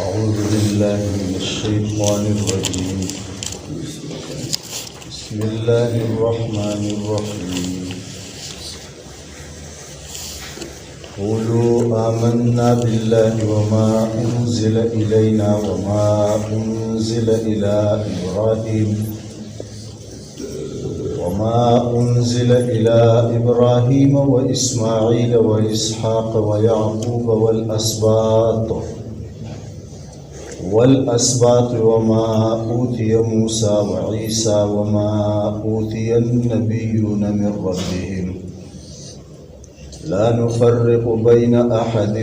أعوذ بالله من الشيطان الرجيم. بسم الله الرحمن الرحيم. قولوا آمنا بالله وما أنزل إلينا وما أنزل إلى إبراهيم وإسماعيل وإسحاق ويعقوب والأسباط وما أوتي موسى وعيسى وما أوتي النبيون من ربهم لا نفرق بين أحد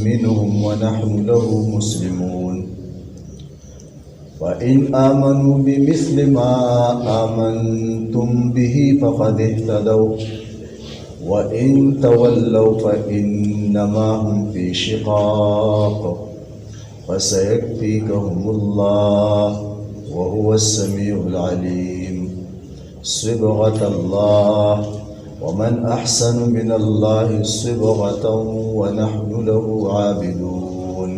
منهم ونحن له مسلمون فإن آمنوا بمثل ما آمنتم به فقد اهتدوا وإن تولوا فإنما هم في شقاق فسيكفيكهم الله وهو السميع العليم. صبغة الله ومن أحسن من الله صبغة ونحن له عابدون.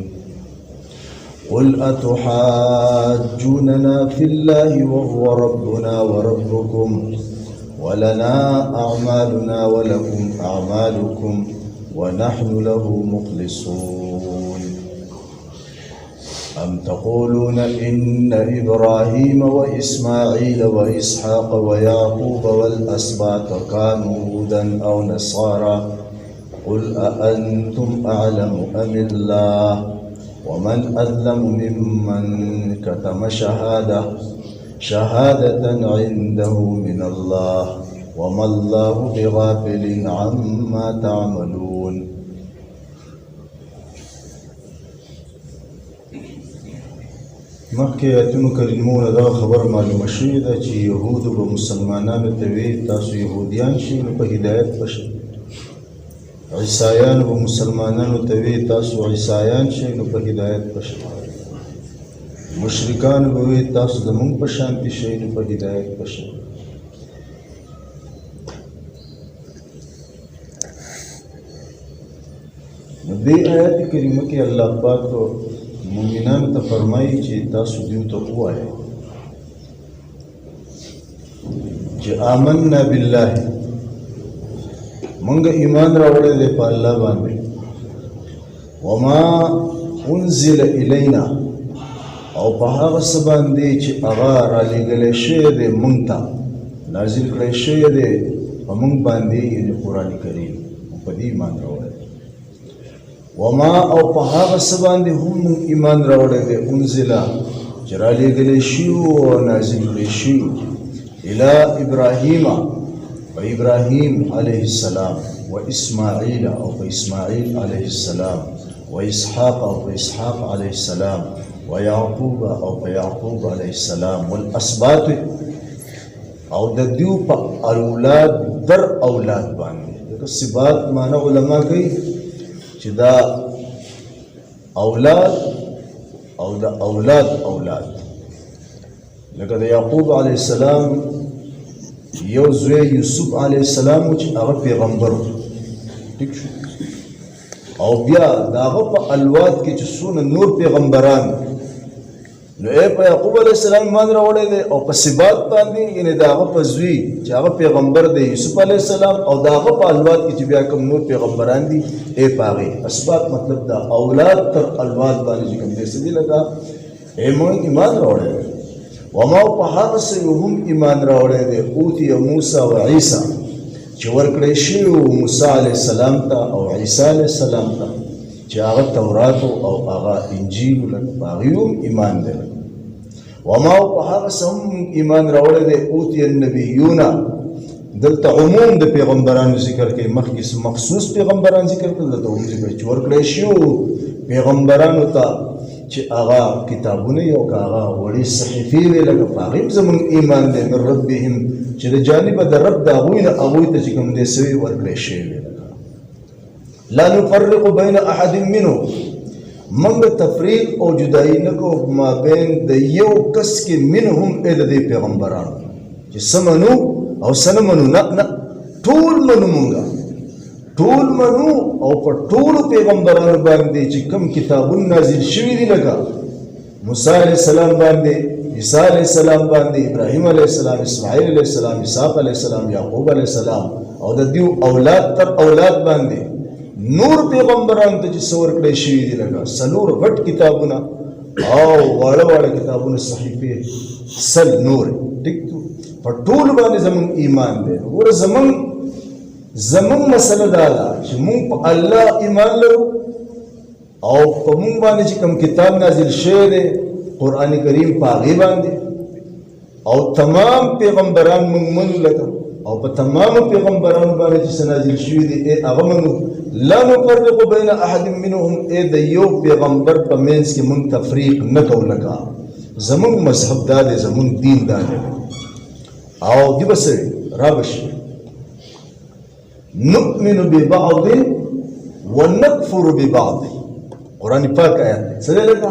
قل أتحاجوننا في الله وهو ربنا وربكم ولنا أعمالنا ولكم أعمالكم ونحن له مخلصون. أم تقولون إن إبراهيم وإسماعيل وإسحاق ويعقوب والأسباط كانوا هودا أو نصارى قل أأنتم أعلم أم الله ومن أظلم ممن كتم شهادة عنده من الله وما الله بغافل عما تعملون. مخکې آیتونو کریمونه دا خبر معلومه شوې ده چې یهودو به مسلمانانو ته ویل تاسو یهودیان شئ نو په هدایت به شئ، عیسایانو به مسلمانانو ته ویل تاسو عیسایان شئ نو په هدایت به شئ، مشرکانو به ویل تاسو زموږ په شانتي شئ نو په هدایت به شئ. نو دې آیت کریمه کې الله پاک مومنانو ته فرمایي چې تاسو دیو ته ووایئ چې آمنا بالله، مونږ ایمان راوړی دی په الله باندې، وما انزل الینا او په هغه څه باندې چې هغه رالیږلی شوی دی مونږ ته، نازل کړی شوی دی په مونږ باندې، یعنې قرآن کریم په دې ایمان راوړی. وما او په هغه څه باندې هم ایمان راوړی دی انزله چې رالیږلی شوي او نازل کړی شوي الی ابراهیم په ابراهیم علیه السلام و اسماعیل او په اسماعیل علیه السلام و اسحاق او په اسحاق علیه السلام و یعقوب او په یعقوب علیه السلام والاسباط او د دیو په اولاد در اولاد باندې. دغه صبات معنی علما کوي چې دا اولاد او د اولاد اولاد، لکه د یعقوب علیه السلام یو زوی یوسف علیه السلام چې هغه پیغمبر و، ټیک شو، او بیا د هغه په الواد کې چې څونه نور پیغمبران، نو په یعقوب علیه السلام ایمان راوړی دی او په صبات باندې، یعنې د هغه په زوی چې هغه پیغمبر دی یوسف علیه السلام، او د هغه په اولاد کې چې بیا کوم نور پیغمبران دي په هغې اسبات، مطلب دا اولاد تر اولاد باندې چې کوم دی څه دي لکه موږ ایمان راوړی دی. وما په هغه څه هم ایمان راوړی دی اوتي موسی و عیسی چې ورکړی شوي و موسی علیه السلام ته او عیسی علیه السلام ته، چې هغه تورات او هغه انجیل لکه په هغې هم ایمان دی. وما په هغه څه هم ایمان راوړی دی اوتي النبیون، دلته عموم د پیغمبرانو ذکر کوي، مخکې مخصوص پیغمبران ذکر کړل، دلته عموم ذکر چې ورکړی شوي پیغمبرانو ته چې هغه کتابونه یو که هغه وړې صحیفې وې لکه په هغې زموږ ایمان دی من ربهم چې د جانبه د رب د هغوی نه هغوی ته چې کوم دی سوی ورکړی شوي وې. لا نفرق بین احد منهم، موږ تفریق او جدایي نه کوو ما بین د یو کس کې منهم د دې پیغمبرانو چې څه منو او څه نه منو، نه ټول منو مونږه، ټول منو او په ټولو پیغمبرانو باندې چې کوم کتابونه نازل شوي دي لکه موسی علیه السلام باندې، عیسی علیه السلام باندې، ابراهیم علیه السلام، اسماعیل علیه السلام، اسحاق علیه السلام، یعقوب علیه السلام او د دیو اولاد تر اولاد باندې نور پیغمبرانو ته چې څه ورکړی شوي دي لکه څلور غټ کتابونه او واړه واړه کتابونه صحیفې سل نور. ټیک په ټول باندې زمونږ ایمان دی. وګوره زمونږ مسله دا ده چې مونږ په الله ایمان لرو او په مونږ باندې چې کوم کتاب نازل شوی دی قرآن کریم په هغې باندې او تمام پیغمبران مونږ منو لکه او په تمامو پیغمبرانو باندې چې څه نازل شوي دي هغه منو. لا نفرق بین احد منهم د یو پیغمبر په منځ کې مونږ تفریق نه کوو لکه زمونږ مذهب دا دی، زمونږ دین دا دی. او دی به څه رابشي نؤمن ببعض ونکفر ببعض. قرآن پاک آیات دی. څه دی لکه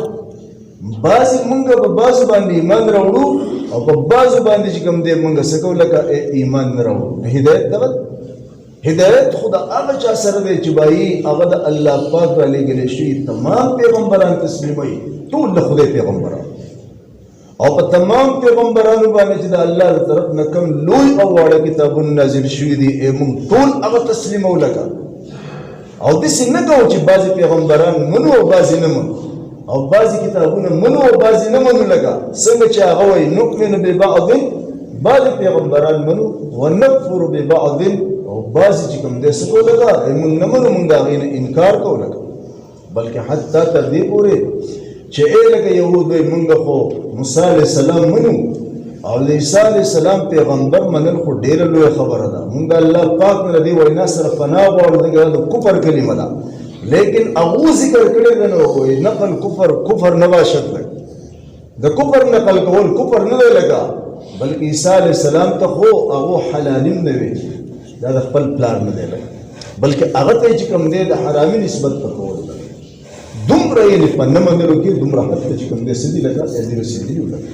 بعضې مونږ په بعضو باندې ایمان راوړو او په بعضو باندې چې کوم دی مونږ څه کوو لکه ایمان نه راوړو. هدایت دغه هدایت خو د هغه چا سره دی چې وایي هغه د الله پاک رالیږلی شوي تمام پیغمبران تسلیموي، ټول د خدای پیغمبران او په تمام پیغمبرانو باندې چې د الله د طرف نه کوم لوی او واړه کتابونه نازل شوي دي موږ ټول هغه تسلیمو لکه او داسې نه کوو چې بعضې پیغمبران منو او بعضې نه منو او بعضې کتابونه منو او بعضې نه منو لکه څنګه چې هغه وایي نؤمن ببعض بعضې پیغمبران منو ونکفر ببعض او بعضې چې کوم دی څه کوو لکه موږ نه منو موږ د هغې نه انکار کوو لکه بلکې حتی تر دې پورې چې لکه یهود وایي موږ خو موسی علیه السلام منو او د عیسی علیه السلام پیغمبر منل خو ډېره لویه خبره ده. موږ د الله پاک نه د دې وینا سره پناه غواړو، دغه د کفر کلمه ده لیکن هغو ذکر کړی ده نو نقل کفر نه باشد د کفر نقل کول کفر نه دی لکه بلکې عیسی علیه السلام ته خو هغو حلالیم نه وي، دا د خپل پلار نه دی لکه بلکې هغه ته چې کوم دی د حرامي نسبت ته کول ده. دومره یې په نه منلو کې دومره حد ته چې کوم دی څه دي لکه دې رسېدلي وو لکه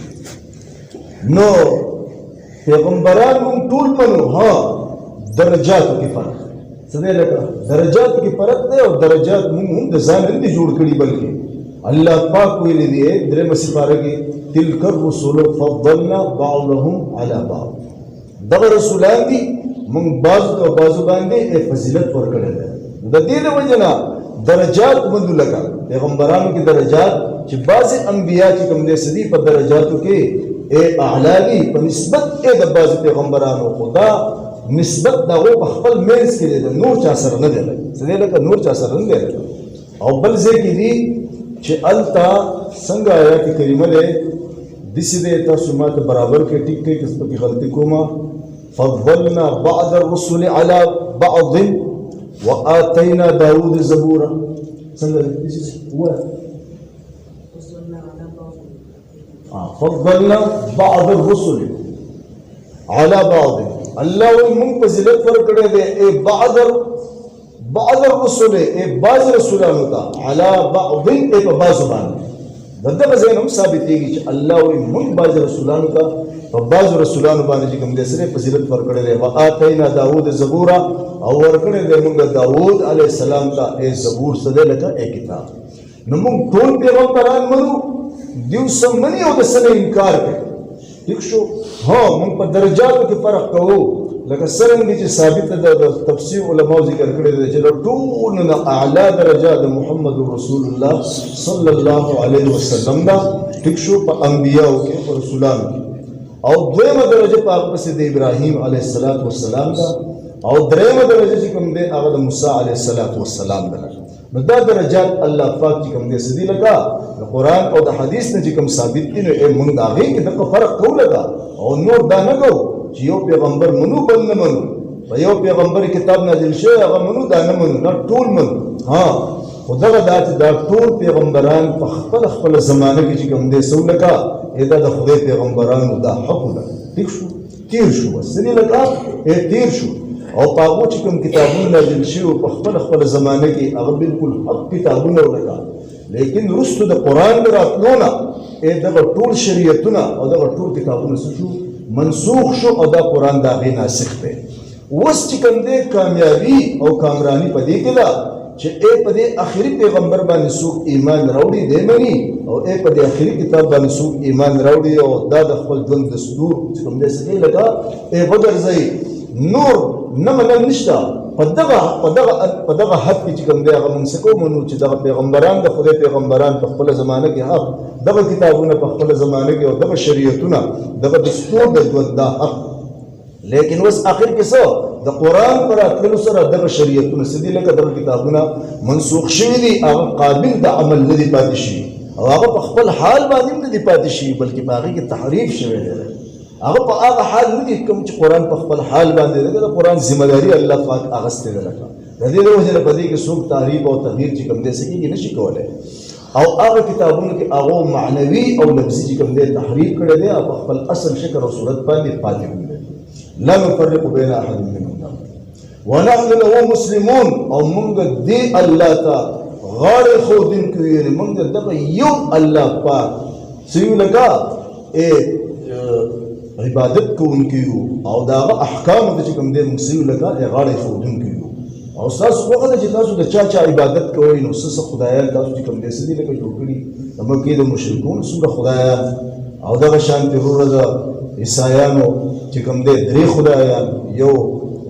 نو پیغمبران مونږ ټول منو. ها درجاتو کې فرق څه دی لکه درجاتو کې فرق دی او درجات مونږ هم د ځان نه دي جوړ کړي بلکې الله پاک ویلي دی درېمه سپاره کې تلک الرسل فضلنا بعضهم على بعض. دغه رسولان دي مونږ بعضو او بعضو باندې فضیلت ورکړی دی. د دې د وجې نه درجات منو لکه پیغمبرانو کې درجات چې بعضې انبیا چې کوم دی څه دي په درجاتو کې اعلی دي په نسبت د بعضې پیغمبرانو خدا نسبت د هغو په خپل منځ کې دی، د نور چا سره نه دی لکه څه دی لکه نور چا سره نه دی لکه. او بل ځای کې دي چې هلته څنګه آیات کریمه دی داسې دی تاسو ما ته برابر کړئ ټیک کړئ که پکې غلطي کومه فضلنا بعض الرسل على بعض وآتینا داود زبورا. څنګه فضلنا بعض الرسل على بعض. الله وی مونږ فضیلت ورکړی دی بعض الرسل بعض رسولانو ته على بعض په بعضو باندې. د دغه ځای نه هم ثابتېږي چې الله وی مونږ بعض رسولانو ته په بعضو رسولانو باندې چې کوم دی سره فضیلت ورکړی دی. وآتینا داود زبورا او ورکړی دی مونږ داود علیه السلام ته زبور څه دی لکه کتاب. نو مونږ ټول پیغمبران منو دیو څه مني او د څه نه انکار کوي. ٹھیک شو. ها مونږ په درجاتو کې فرق کوو لکه څرنګه چې ثابت ده د تفسیر علماو ذکر کړی دی چې د ټولو نه اعلی درجه د محمد رسول الله صلی الله علیه وسلم ده. ٹھیک شو. په انبیاو کې په رسولانو کې او دویمه درجه په هغه پسې د ابراهیم علیه السلام ده او درېیمه درجه چې کوم دی هغه د موسی علیه السلام ده. نو دا درجات الله پاک چې کوم دی څه دي لکه د قرآن او د حدیث نه چې کوم ثابت دي نو مونږ د هغې کې دغه فرق کوو لکه او نور دا نه کوو چې یو پیغمبر منو بل نه منو. په یو پیغمبر کتاب نازل شوی هغه منو دا نه منو نه ټول منو. ها خو دغه دا چې دا ټول پیغمبران په خپله زمانه کې چې کوم دی څه لکه دا د خدای پیغمبرانو دا حق ده. ټیک شو. تیر شو بس څه دي لکه تیر شو او په هغو چې کوم کتابونه نازل شوي په خپله زمانه کې هغه بلکل حق کتابونه ولکه لیکن وروسته د قرآن د راتلو نه دغه ټول شریعتونه او دغه ټول کتابونه څه شو منسوخ شو او دا قرآن د هغې ناسخ دی. اوس چې کوم دی کامیابی او کامرانی په دې کې ده چې په دې آخري پیغمبر باندې څوک ایمان راوړي دی مني او په دې آخري کتاب باندې څوک ایمان راوړي او دا د خپل ژوند دستور چې کوم دی څه لکه وګرځي نور نه منل نشته په دغه حد کې چې کوم دی هغه موږ څه کوو چې دغه پیغمبران د خدای پیغمبران په خپله زمانه کې حق دغه کتابونه په خپله زمانه کې او دغه شریعتونه دغه دستور د ژوند دا حق لیکن اوس آخر کې څه د قرآن پر راتللو سره دغه شریعتونه څه دي لکه دغه کتابونه منسوخ شوي دي هغه قابل د عمل نه دي پاتې شي او هغه په خپل حال باندې هم نه دي پاتې شي بلکې په هغې کې تحریف شوی دی هغه په هغه حال نه دي کوم چې قرآن په خپل حال باندې دی د قرآن ذمهداري الله پاک اخیستې ده لکه د دې د وجې نه په دې کې څوک تحریف او تغییر چې کوم دی څه کېږي نه شي کولی او هغه کتابونو کې هغه معنوي او لفظي چې کوم دی تحریف کړی دی په خپل اصل شکل او صورت باندې پاتې کړی لا نفرق بين احد منهم ونحن له مسلمون او موږ دې الله ته غاړه خودن کوي موږ دغه یو الله پاک سوي لکه عبادت کوونکو او دا احکام د کوم دې موږ سوي لکه غاړه خودن کوي او تاسو وګورئ چې تاسو د چا عبادت کوئ نو څه خدایان تاسو چې کوم دې سدي لکه جوړ کړي د مکې د مشرکون څنګه خدایان او دغه شان ترور د عیسایانو چې کوم دی درې خدایان یو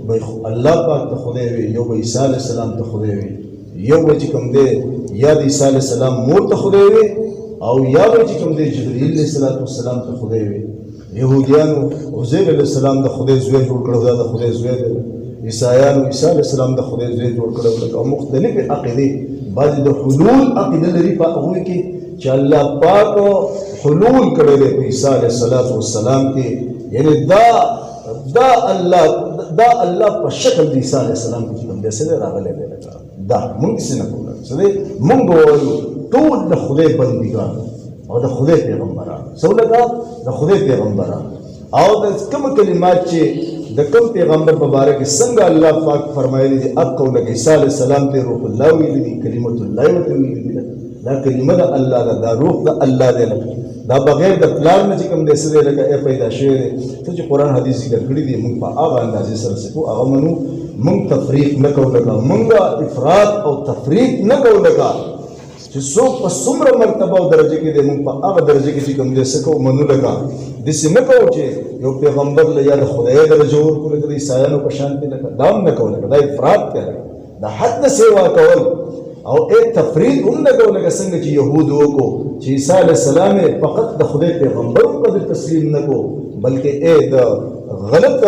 به الله پاک ته خدای وي یو به عیسی علیه السلام ته خدای وي یو به چې کوم دی یا د عیسی علیه السلام مور ته خدای وي او یا به چې کوم دی جبرئیل علیه السلام ته خدای وي یهودیانو عزیر علیه السلام د خدای زوی جوړ کړو دا د خدای زوی دی عیسایانو عیسی علیه السلام د خدای زوی جوړ کړو او مختلفې عقیدې بعضې د حلول عقیده لري په هغوی کې چې الله پاک حلول کړی دی په عیسی علیه السلام کې یعنی دا الله په شکل د عیسی علیه السلام کې کوم دی څه دی راغلی دی دا موږ څه نه کوو څه دی موږ وایو ټول د خدای بندګان او د خدای پیغمبران څه لکه د خدای پیغمبران او د کوم کلمات چې د کوم پیغمبر په باره کې څنګه الله پاک فرمایلی دي اق او لکه عیسی علیه السلام ته روح الله ویلي دي کلمت الله ورته ویلي دي دا کلمه د الله ده دا روح د الله دی لکه دا بغیر د پلان نه چې کوم دی څه دی لکه پیدا شوی دی ته چې قرآن حدیث ذکر کړي دي موږ په هغه اندازې سره څه کوو هغه منو موږ تفریق نه کوو لکه موږ افراط او تفریق نه کوو لکه چې څوک په څومره مرتبه او درجه کې دی موږ په هغه درجه کې چې کوم دی څه کوو منو لکه داسې نه کوو چې یو پیغمبر له یا د خدای درجه ورکړو لکه د عیسایانو په شان دی لکه دا هم نه کوو لکه دا افراط دی دا حد نه سیوا کول او تفرید هم نه کوو لکه څنګه چې یهود وکړو چې عیسی علیه السلام فقط د خدای پیغمبر قدر تسلیم نه کو بلکې د غلط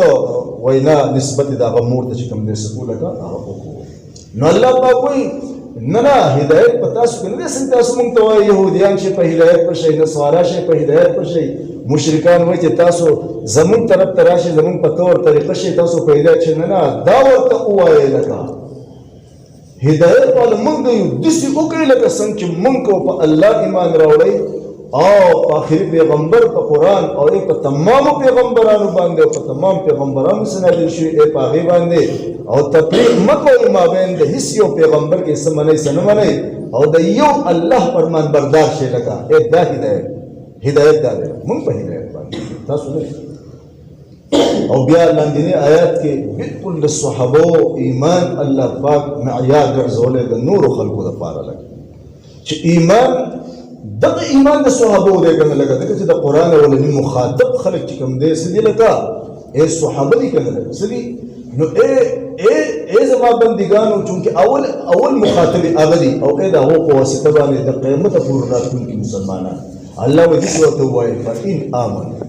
وینا نسبت د هغه مور ته چې کوم دی څه کوو لکه هغه وکړو نو الله پاک وایي نه هدایت په تاسو کې نه دی څنګه تاسو موږ ته وایي یهودیان چې په هدایت پر شئ نصارا چې په هدایت پر شئ مشرکان وایي چې تاسو زمونږ طرف ته راشئ زمونږ په طور طریقه شئ تاسو په هدایت شئ نه دا ورته ووایئ لکه هدایت والا موږ د یو داسې وکړئ لکه څنګه چې موږ کو په الله ایمان راوړئ او په آخري پیغمبر په قرآن او په تمامو پیغمبرانو باندې او په تمام پیغمبرانو سره نازل شوي په هغې باندې او تفریق مه کوئ مابین د هېڅ یو پیغمبر کې څه منئ څه نه منئ او د یو الله فرمان بردار شئ لکه دا هدایت دا دی موږ په هدایت باندې تاسو نه او بیا لاندینی آیات کې بالکل د صحابو ایمان الله پاک معیار ګرځولی د نورو خلکو دپاره لکه چې ایمان دغه ایمان د صحابو دی که نه لکه ځکه چې د قرآن اولني مخاطب خلک چې کوم دی څه دي لکه صحابه دي که نه لکه څه دي نو زما بندګانو چونکې اول مخاطب هغه دي او د هغو په واسطه باندې د قیامته پورې راتلونکي مسلمانان الله وایي داسې ورته ووایي فإن آمنوا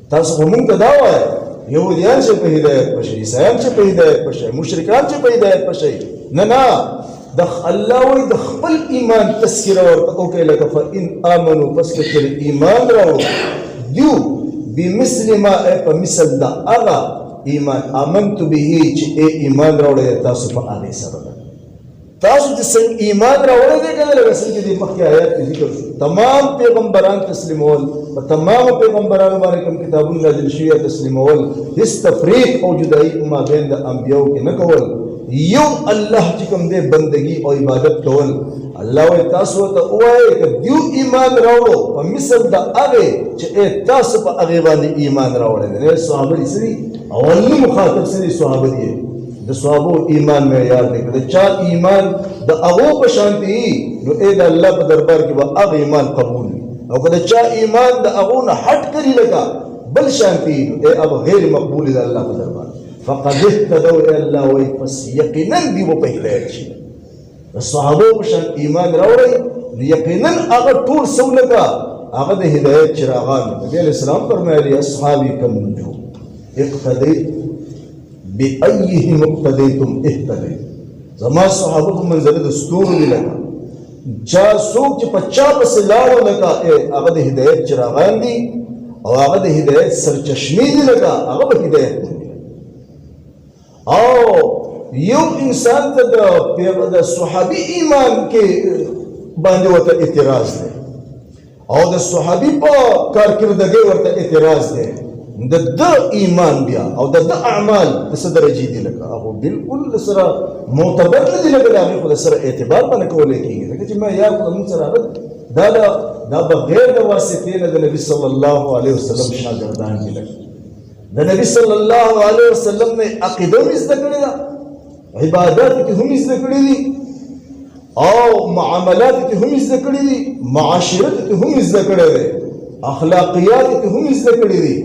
تاسو خو مونږ ته دا وایه یهودیان چې په هدایت پشئ عیسایان چې په هدایت پشئ مشرکان چې په هدایت پشئ نه الله وایي د خپل ایمان تذکره ورته وکړئ لکه فإن آمنوا پس که چېرې ایمان راوړو دیو بمثل ما په مثل د هغه ایمان آمنتو به چې ایمان راوړی تاسو په هغې سره ده تاسو چې څنګه ایمان راوړی دی که نه لکه څنګه چې د مخکې آیات کې ذکر شو تمام پیغمبران تسلیمول په تمامو پیغمبرانو باندې کوم کتابونه نازل شوي تسلیمول هېڅ تفریق او جدایي مابین د انبیاو کې نه کول یو الله چې کوم دی بندګي او عبادت کول الله وی تاسو ته وایي که دیو ایمان راوړو په مثل د هغې چې تاسو په هغې باندې ایمان راوړی دی. صحابه دي څه دي؟ اولني مخاطب څه دي؟ صحابه دي. د صحابو ایمان معیار دی. که د چا ایمان د هغو په شانتې وي نو د الله په دربار کې به هغه ایمان قبول وي، او که د چا ایمان د هغو نه هټ کړي لکه بل شانتې وي نو هغه غیر مقبول د الله په دربار. فقد اهتدوا الله وایي پس یقینا دوی به په هدایت شي. د صحابو په شان ایمان راوړئ نو یقینا هغه ټول څه ولکه هغه د هدایت چراغان. نبي علیه السلام فرمایلي اصحابي کالنجوم اقتدیت بأیهم اقتدیتم اهتدیت. زما صحابه په منزله د ستورو دي لکه چا څوک چې په چا پسې لاړو لکه هغه د هدایت چراغان دي، او هغه د هدایت سرچشمې دي لکه هغه به هدایت مومي. او یو انسان ته د صحابي ایمان کې باندې ورته اعتراض دی، او د صحابي په کارکردګۍ ورته اعتراض دی، د ده ایمان بیا او د ده اعمال د څه درجې دي لکه هغه بالکل سره معتبر نه دي، لکه د هغې خو د سره اعتبار به نه کولی کېږي. ځکه چې معیار خو زموږ سره هغه دا بغیر د واسطې نه د نبي صلی الله علیه وسلم شاګردان دي. لکه د نبي صلی الله علیه وسلم نه عقیده هم زده کړې ده، عبادات کې هم زده کړې دي، او معاملات کې هم زده کړې دي، معاشرت کې هم زده کړې دي، اخلاقیات کې هم زده کړې دي،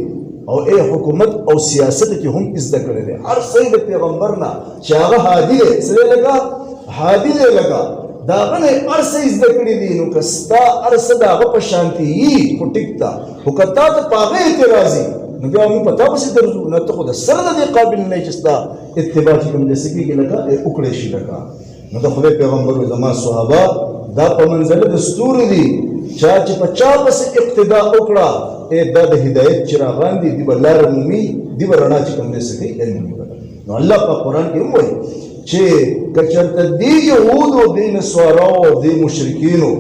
او حکومت او سیاست کې هم زده کړې دي. هر څه د پیغمبر نه چې هغه هادي دی څه دی لکه هادي دی لکه د هغه نه هر څه زده کړي دي. نو که ستا هر څه د هغه په شانتې وي خو ټیک ده، خو که تا ته په هغه اعتراض وي نو بیا موږ په تا پسې درځو، نه ته خو د سره د دې قابل نه یې چې ستا اتباع چې کوم دی څه کېږي لکه وکړی شي لکه. نو د خدای پیغمبر وایي زما صحابه دا په منزله د ستورو دي، چا چې په چا پسې اقتدا وکړه دا د هدایت چراغان دي، دوی به لاره مومي، دوی به رڼا چې کوم دی څه کوي مومي. نو الله په قرآن کې هم وایي چې که چېرته دې یهودو دې نصاراو او دې مشرکینو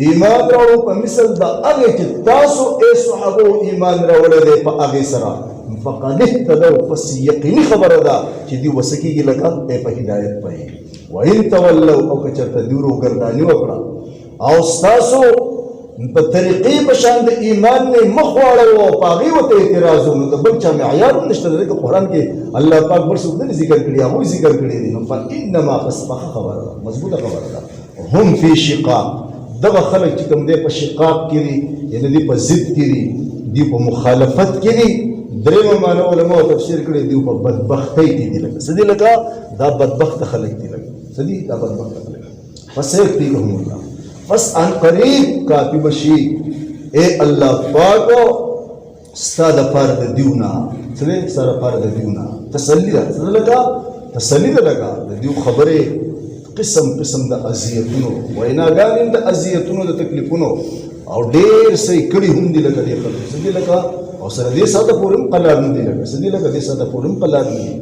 ایمان راوړو په مثل د هغې چې تاسو صحابو ایمان راوړی دی په هغې سره، فقد اهتدوا پس یقیني خبره ده چې دوی به څه کېږي لکه په هدایت پوهېږي. وان تولوا او که چېرته دوی روګرداني وکړه او ستاسو په طریقې په شان د ایمان نه مخ واړوو او په هغې ورته اعتراض و، نو د بل چا معیار هم نشته. ځکه قرآن کې الله پاک بل څوک نه ذکر کړي، هغوی ذکر کړي دي. نو فانما پس پخه خبره ده، مضبوطه خبره ده. هم فی شقاق، دغه خلک چې کوم دی په شقاق کې دي، یعنې دوی په ضد کې دي، دوی په مخالفت کې دي. درېیمه معنا علماو تفسیر کړی دوی په بدبختۍ کې دي. لکه څه دي لکه دا بدبخته خلک دي، لکه څه دي دا بدبخته خلک. فسيكفيكهم الله بس ان قریب کافی بشي اے الله پاک ستا د پاره د دیونه څه سره پاره د دیونه تسلی ده. څه لکه تسلی ده لکه د دیو خبرې قسم قسم د اذیتونو ویناګانې د اذیتونو د تکلیفونو او ډېر څه کړي هم دي لکه دې خلک څه دي لکه او سره دې ساده پورې هم قلار نه دي لکه څه دي لکه دې ساده پورې هم قلار نه دي.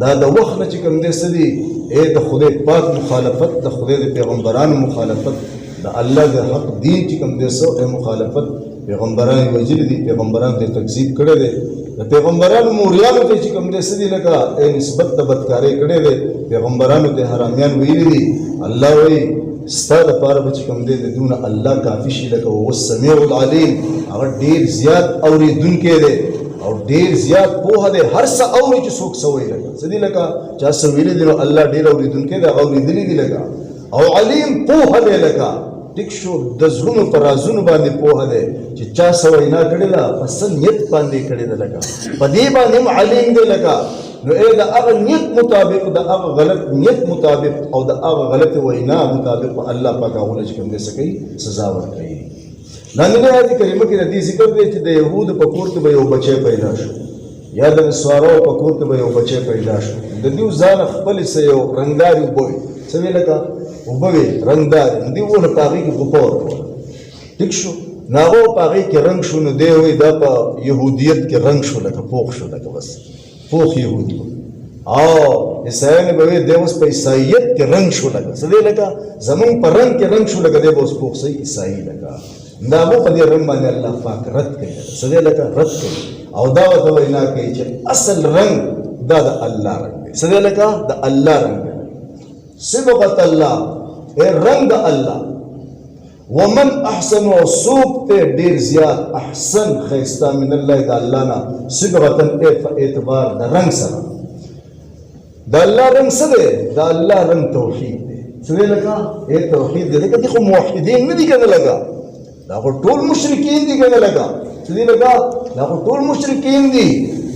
دا د وخت نه چې کوم دې څه دي د خدای پاک مخالفت، د خدای د پیغمبرانو مخالفت، د الله د حق دین چې کوم دې څه مخالفت، پیغمبران وجل دي، پیغمبران ته تکذیب کړی دی، د پیغمبرانو موریانو ته چې کوم دې څه دي لکه نسبت د بدکارۍ کړی دی، پیغمبرانو ته حرامیان ویلي دي. الله وایي ستا دپاره به چې کوم دی د دونه الله کافي شي لکه هو السمیع العلیم، هغه ډېر زیات اورېدونکی دی او ډېر زیات پوهه دی، هر څه اوري چې څوک څه وایي لکه څه دي لکه چا څه ویلي دي نو الله ډېر اورېدونکی دی، هغه اورېدلي دي لکه او علیم پوهه دی لکه ټیک شو د زړونو په رازونو باندې پوهه دی چې چا څه وینا کړې ده په څه نیت باندې کړې ده لکه په دې باندې هم علیم دی لکه نو د هغه نیت مطابق د هغه غلط نیت مطابق او د هغه غلط وینا مطابق الله پاک هغونه چې کوم دی څه کوي سزا ورکوي. نن آیت کریمه کې د دې ذکر دی چې د یهودو په کور کې به یو بچی پیدا شو یا د نصاراو په کور کې به یو بچی پیدا شو، د دوی ځان خپلې څه یو رنګداري اوبه وي څه وي لکه اوبه وي رنګداري، نو دوی ونه په هغې کې غوپه ورکوله ټیک شو، نو هغه په هغې کې رنګ شو، نو دی وایي دا په یهودیت کې رنګ شو لکه پوخ شو لکه بس پوخ یهودي او عیسایانو به وایي دی اوس په عیسایت کې رنګ شو لکه څه دی لکه زمونږ په رنګ کې رنګ شو لکه دی به اوس پوخ صحیح عیسایي لکه دا هغه په دې رنګ باندې الله پاک رد کوي څه دی لکه رد کوي او دا ورته وینا کوي چې اصل رنګ دا د الله رنګ دی څه دی لکه د الله رنګ دی. صبغت الله رنگ د الله. ومن احسن وسوق ته ډیر زیات احسن خیستا من الله د الله نه صبغتن اعتبار د رنگ سره. د الله رنگ څه دی؟ د الله رنگ توحید دی. څه دی لکه توحید دی. دغه خو موحدین نه دي کنه لگا، دا خو ټول مشرکین دي کنه لگا. څه دی لگا؟ دا خو ټول مشرکین دي.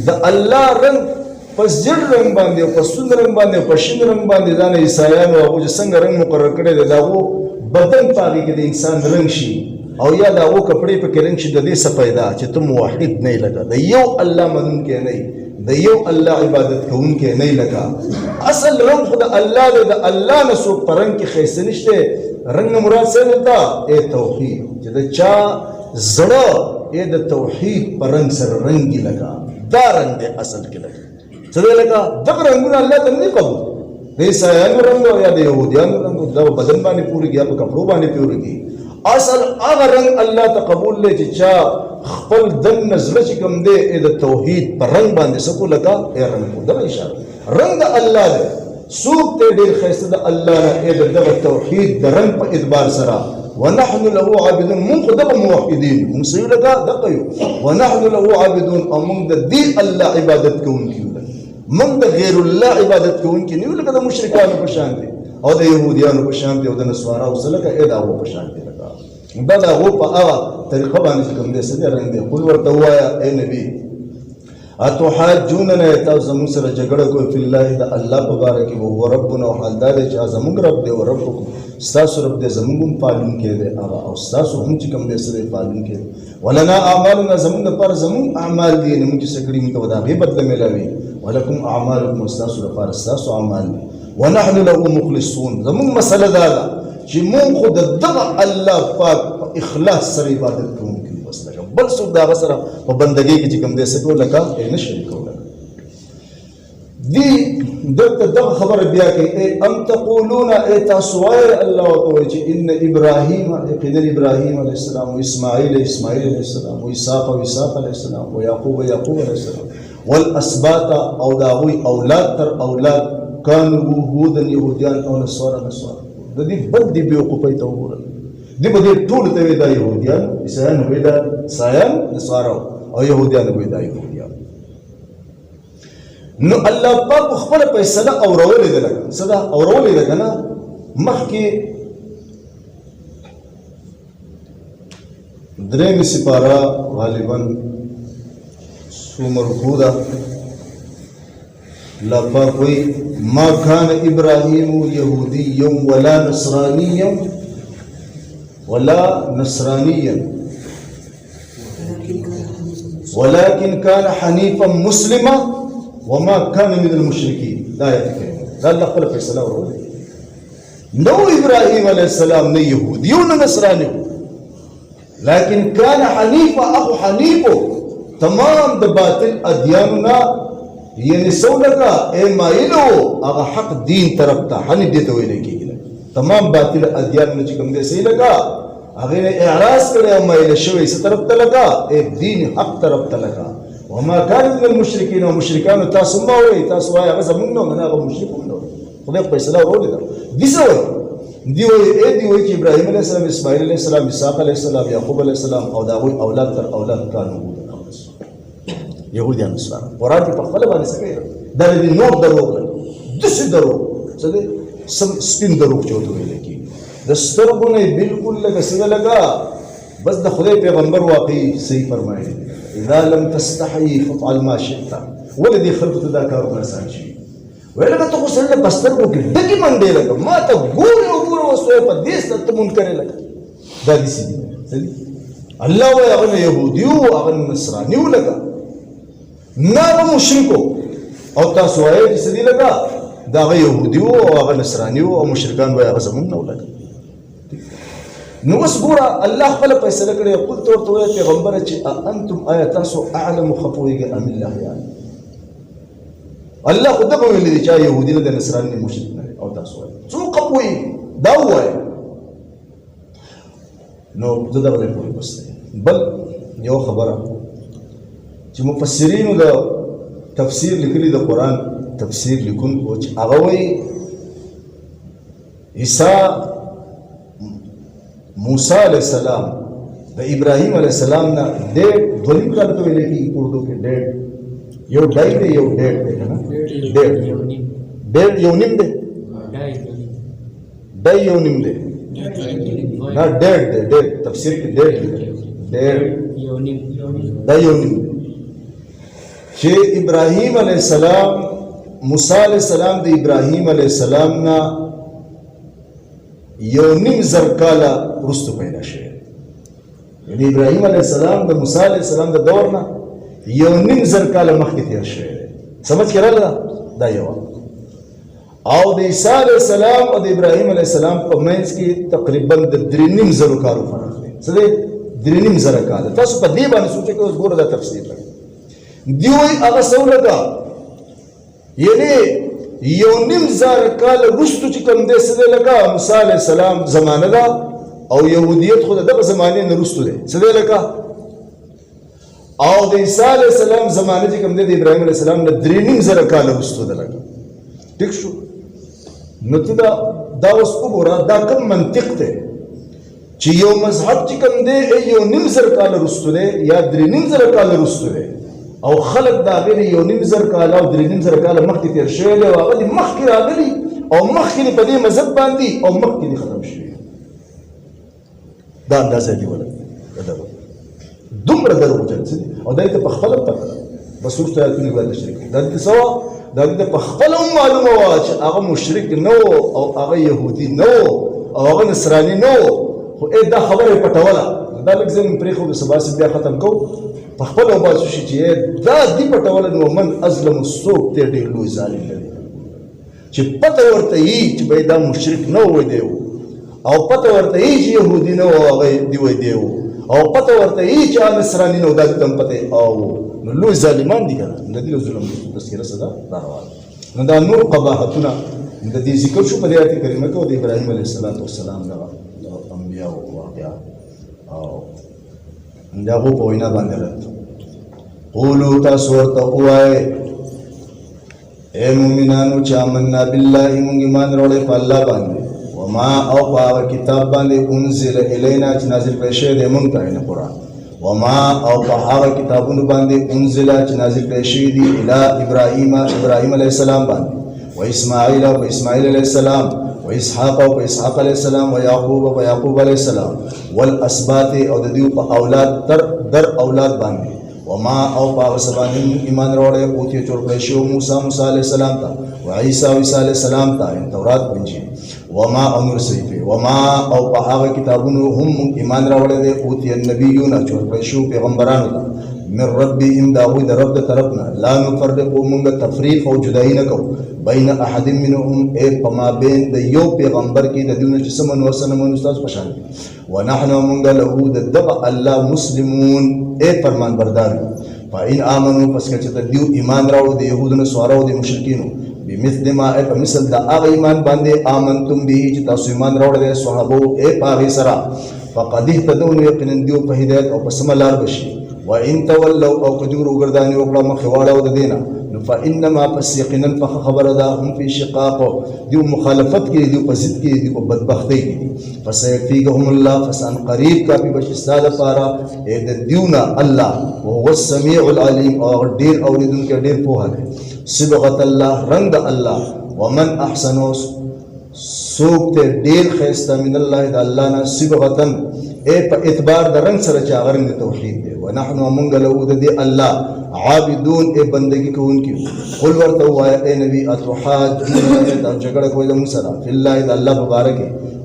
د الله رنگ پس جړ رنگ باندې او پس سند رنگ باندې او پس شین رنگ باندې دا نه عیسایانو هغه څنګه رنگ مقرر کړی دی، دا وو بدن پاږي کې د انسان رنگ شي او یا دا وو کپڑے په کې رنگ شي. د دې څه پیدا چې ته موحد نه لګا، د یو الله منون کې نه، د یو الله عبادت کوون کې نه لګا. اصل رنگ خو د الله دی، د الله نه څوک په رنگ کې خیسته نشته. رنگ مراد څه ده؟ توحید. چې د چا زړه د توحید په رنگ سره رنگي لګا، دا رنگ دی اصل کې لګا. څه دی لګا؟ دغه رنگونه الله ته نه قبول. د عیسایانو رنگ یا د یهودیانو رنگ دا بدن باندې پوريږي یا په کپړو باندې پوريږي. اصل هغه رنگ الله ته قبول لې چې چا خپل دن نظر چې کوم دی د توحید پر رنگ باندې سکو لگا رنگ کو. دا اشاره رنگ د الله دی. سوق ته ډیر خیسته د الله نه د توحید د رنگ په اعتبار سره. ونحن له عابدون. من خو د موحدین هم سوي لگا دغه یو. ونحن له عابدون او موږ د دې الله عبادت کوونکي یو. موږ د غیر الله عبادت کوونکي نه یو لکه د مشرکانو په شان دي او د يهوديانو په شان دي او د نصارا او سلکه دا و په شان دي. دا دا هو په هغه طریقه باندې کوم دې څه رنگ دی. قل ورته وایا اے نبی اتحاجوننا تاسو زموږ سره جګړه کوي په الله د الله په باره کې. وهو ربنا او حال دا دی چې زموږ رب دی او ربکم ستاسو رب دی زموږ هم پالون کې دی هغه او ستاسو هم چې کوم دې سره پالون کې. ولنا اعمالنا زموږ لپاره زموږ اعمال دي نه موږ څه کړی موږ دا به بدله ملوي. ولکم اعمالکم ستاسو لپاره ستاسو اعمال دي. ونحن له مخلصون. زموږ مسله دا ده چې مونږ خو د دغه الله پاک په اخلاص سره عبادت کوونکي بس لکه بل څوک د هغه سره په بندګۍ کې چې کوم دې څه کوو لکه نه شریک کوو. دي دلته دغه خبره بیا کوي ام تقولون ای تاسو وایئ الله ورته وایي چې ان ابراهیم یقینا ابراهیم علیه السلام و اسماعیل علیه السلام و اسحاق علیه السلام و یعقوب علیه السلام والاسباط او د هغوی اولاد تر اولاد کانوا هودا یهودیان او نصارا. د دې بل دی بیوقوفۍ ته وګورئ. دی به دې ټولو ته وایي دا یهودیان، عیسایان به دا عیسایان نصارا او یهودیان به دا یهودیان. نو الله پاک خپل فیصله اورولې ده لکه څه ده اورولې ده که نه. مخکې درېمې سپاره غالبا څومره ده الله پاک وایي ما كان ابراهيم يهوديا ولا نصرانيا ولكن كان حنيفا مسلما وما كان من المشركين. لا يتكلم لا الله خلق فيصله ورولي. نو ابراهيم عليه السلام نه يهودي ولا نصراني لكن كان حنيفا. اخو حنيفو تمام د باطل ادياننا یعنی سو لگا اے مائلو اغا حق دین طرف تا حنیف دیتا ہوئی لگی گی. تمام باطل ادیان میں چکم دے سی لگا اگر اعراض کرے او مائل شوئی سی طرف تا لگا اے دین حق طرف تا لگا. وما كان من المشرکین و مشرکان تاسو ما ہوئی تاسو آئی اغا زمون نو منا اغا مشرکون نو خدا پیسلا رولی دا دیسا ہوئی دی ہوئی اے دی ہوئی کہ ابراہیم علیہ السلام اسماعیل علیہ السلام اسحاق علیہ السلام یعقوب علیہ السلام او دا ہوئی اولاد تر اولاد کانو يهوديان نصارى. قرآن کې په خپل باندې څه کوي دا دې نور دروغ ده دسې دروغ څه دې سپین دروغ چې ورته ویل کېږي د سترګو نه بالکل لکه څنګه لګا بس د خدای پیغمبر واقعي صحیح فرمایي اذا لم تستحي فافعل ما شئت. ولې دې خلکو ته دا کارونه آسان شي ویل که ته خو سړی په سترګو کې ډکې منډې لګه ما ته ګورې او ګوره وسوې په دې سره ته منکرې لګه دا داسې دي. الله وایي هغه نه یهودي و هغه نصراني و لګه نه هغه مشرکو او تاسو وایئ چې څه دي لګه دا هغه یهودي و او هغه نصراني و او مشرکان وایي هغه زمونږ نه و لګه. نو اوس ګوره الله خپله فیصله کړې قل ته ورته وایه پیغمبره چې انتم آیا تاسو اعلم ښه پوهېږئ ام الله یعنې الله خو دغه ویلي دي چې یهودي نه د نصراني نه مشرک نه او تاسو وایئ څوک ښه پوهېږي دا ووایه. نو زه دغه ځای پورې بس دی. بل یو خبره چې مفسرینو د تفسیر لیکلي د قرآن تفسیر لیکونکو چې هغه وایي عیسی موسی علیہ السلام د ابراهیم علیہ السلام نه ډېر دویم کال ته ویل کېږي اردو کې ډېر یو ډای دی یو ډېر دی که نه ډېر یو نیم دی ډای یو نیم دی نه ډېر دی ډېر تفسیر کې ډېر دی ډېر ډای یو نیم دی چې ابراهیم علیہ السلام موسی علیہ السلام د ابراهیم علیہ السلام نه یو نیم زر کاله وروسته پیدا شوی یعنی ابراهیم علیہ السلام د موسی علیہ السلام د دور نه یو نیم زر کاله مخکې تیر شوی دی سمجھ کې راغله دا یو او د عیسی علیہ السلام او د ابراهیم علیہ السلام په منځ کې تقریبا د 3.5 کالو فرق دی څه دی 3.5 کاله تاسو په دې باندې سوچ کې اوس ګوره دا تفسیر دی دوی هغه سولګه یعنی یو نیم زر کال وروسته چې کوم دی څه دی لکه موسی علیہ السلام زمانه ده او یهودیت خو دغه زمانه نه وروسته دی څه دی لکه او د عیسی علیہ السلام زمانه چې کوم دی د ابراهیم علیہ السلام نه 3.5 کال وروسته ده لکه ټیک شو نو ته دا اوس وګوره دا کوم منطق دی چې یو مذهب چې کوم دی یو نیم زر کال وروسته دی یا 3.5 کال وروسته دی او خلق دا غیر یو نیم زر کال او 3.5 کال مخکې تیر شوی دی او هغه دې مخکې راغلي او مخکې په دې مذهب باندې او مخکې ختم شوی دا اندازه دی ولا دومره دروغجن څه دي او دا ته په خپل پته بس ورته آیتونه باندې شریک دا ته سوا دا ته په خپل معلومه و چې هغه مشرک نه او هغه يهودي نه او هغه نصراني نه خو دا خبره پټوله دا لږ زم پرې خو د سبا بیا ختم کو په خپل وباسو شي چې دا دی پټوله نو من ازلم السوق ته ډېر لوی ظالم دی چې پته ورته یي چې به دا مشرک نه وي دی او پته ورته یي چې يهودي نه هغه دی وي دی او پته ورته یي چې نصراني نه دا تم پته او نو لوی ظالمان دي کنه د دې ظلم تذکرہ صدا دا روان نو دا نور قباحتونه د دې ذکر شو په آیت کریمه کې د ابراهیم علیه السلام دا انبیاء او واقعا او دا په وینا باندې راځي قولوا تاسو ورته وایي اے مومنانو چې آمنا بالله موږ ایمان راوړل په الله باندې وما او په کتاب باندې انزل الینا چې نازل کړی شوی دی موږ ته نه قرآن وما او په هغه کتابونو باندې انزل چې نازل کړی شوی دی الی ابراهیم علیه السلام باندې و اسماعیل او اسماعیل علیه السلام و اسحاق او اسحاق علیه السلام و یعقوب او یعقوب علیه السلام والاسباط او د دې په اولاد در اولاد باندې وما او په سبانه ایمان وروړي او چې جوړ کړی شو موسی علیه السلام ته او عیسی علیه السلام ته تورات انجیل وما امر صحیفه وما او په هغه کتابونو هم ایمان راوړل دي او چې نبیون جوړ کړی شو پیغمبرانو ته من ربهم داوود د رب طرفنا لا نفرق موږ تفریق او جدای نه کو بین احد منهم اے پما بین د یو پیغمبر کې د دونه چې سمن وسنمون استاد پشان ونحن موږ له دغه الله مسلمون اے فرمان بردار فإن آمنوا پس که چې دیو ایمان راوړو د يهودونو سوارو د مشرکینو بمثل ما اے مثل دا هغه ایمان باندې آمنتم به چې تاسو ایمان راوړل صحابو اے پاغي سرا فقد اهتدوا یقینا دیو په هدایت او په سملار بشي وان تولوا او کجور وګردانی وکړه مخ واړو د دینه فانما پس یقینا فخبر دا هم فی شقاق دیو مخالفت کې دیو په ضد کې دیو په بدبختی کې فسيكفيهم الله فسان قریب کا په بشستاد پارا اے د دیونا الله وهو السميع العليم او ډیر اوریدونکو ډیر په هغه صبغت الله رنگ الله ومن احسن سوق ته ډیر خیسته من الله د الله نه صبغتن اے په اعتبار د رنگ سره چې هغه رنگ توحید دی ونحن موږ له د الله عابدون اے بندگی کوونکی قل ورته وای اے نبی اتحاجون ته جګړه کوي د موږ سره فی الله د الله مبارک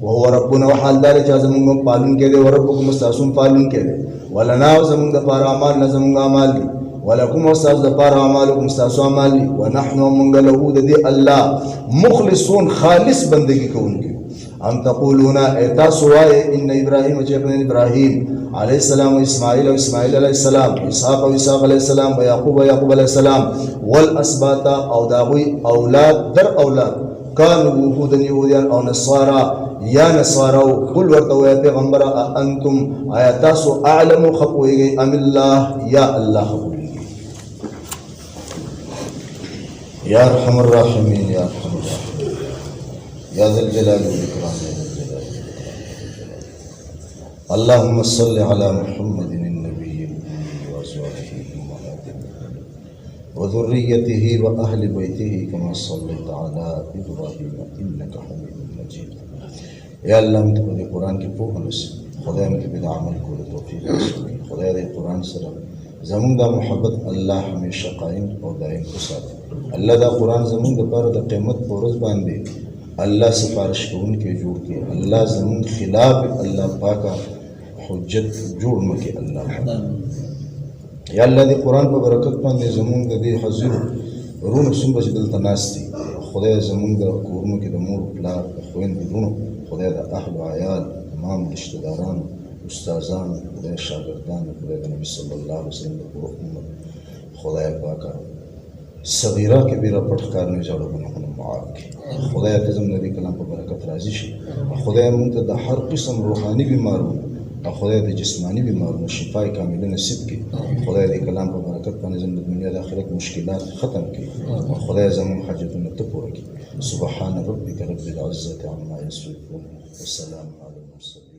وهو ربنا وحال دار چې زموږ پالون کې دی او ربکم مستاسون پالون کې دی ولنا زموږ د پاره اعمال زموږ اعمال دي ولكم استاذ دپار اعمالكم استاذ اعمال ونحن من له د الله مخلصون خالص بندگی کوونکی ام تقولون اتاسوای ان ابراهيم چې ابراهيم عليه السلام واسماعيل واسماعيل عليه السلام اسحاق واسحاق عليه السلام ويعقوب ويعقوب عليه السلام والاسباط او داوي اولاد در اولاد كانوا وفودا يهوديا او نصارى یا نصارو قل ورته پیغمبر انتم آیاتاسو اعلم خپويږي ام الله یا الله یا ارحم الراحمین یا ارحم الراحمین یا ذل جلال والاکرام یا ذل جلال والاکرام اللهم صل على محمد النبي الأمي وأزواجه أمهات المؤمنين وذريته وأهل بيته كما صليت على إبراهيم إنك حميد مجيد. یا اللہ مجھے پدې قرآن کې پوهه نصیب خدای مجھے پدې عمل کولو توفیق نصیب خدای دې قرآن سره زمونږ دا محبت الله همیشه قائم او دائم وساتي. الله دا قرآن زمونږ دپاره د قیامت په ورځ باندې الله سفارش کوونکی جوړ کړي. الله زمونږ خلاف الله پاکه حجت جوړ مکړي. الله یا الله دې قرآن په برکت باندې زمونږ د دې حاضر ورونو څومره چې دلته ناست دي خدای زمونږ د کورونو کې د مور پلار د خویندو وروڼو خدای د اهل و عیال تمام رشته دارانو استادانو خدای شاګردانو خدای د نبي صلی الله علیه وسلم د پوره امت خدای پاکه صغیره کبیره پټ ښکار نه جوړ ګناهونه معاف کړي. خدای ته زموږ د دې کلام په برکت راضي شي. خدای مونږ ته د هر قسم روحاني بیمارونو او خدای د جسمانی بیمارونو شفای کامله نصیب کړي. خدای دې کلام په برکت باندې زموږ د دنیا د آخرت مشکلات ختم کړي او خدای زموږ حاجتونه ته پوره کړي. سبحان ربک رب العزة عما یصفون وسلام علی المرسلین.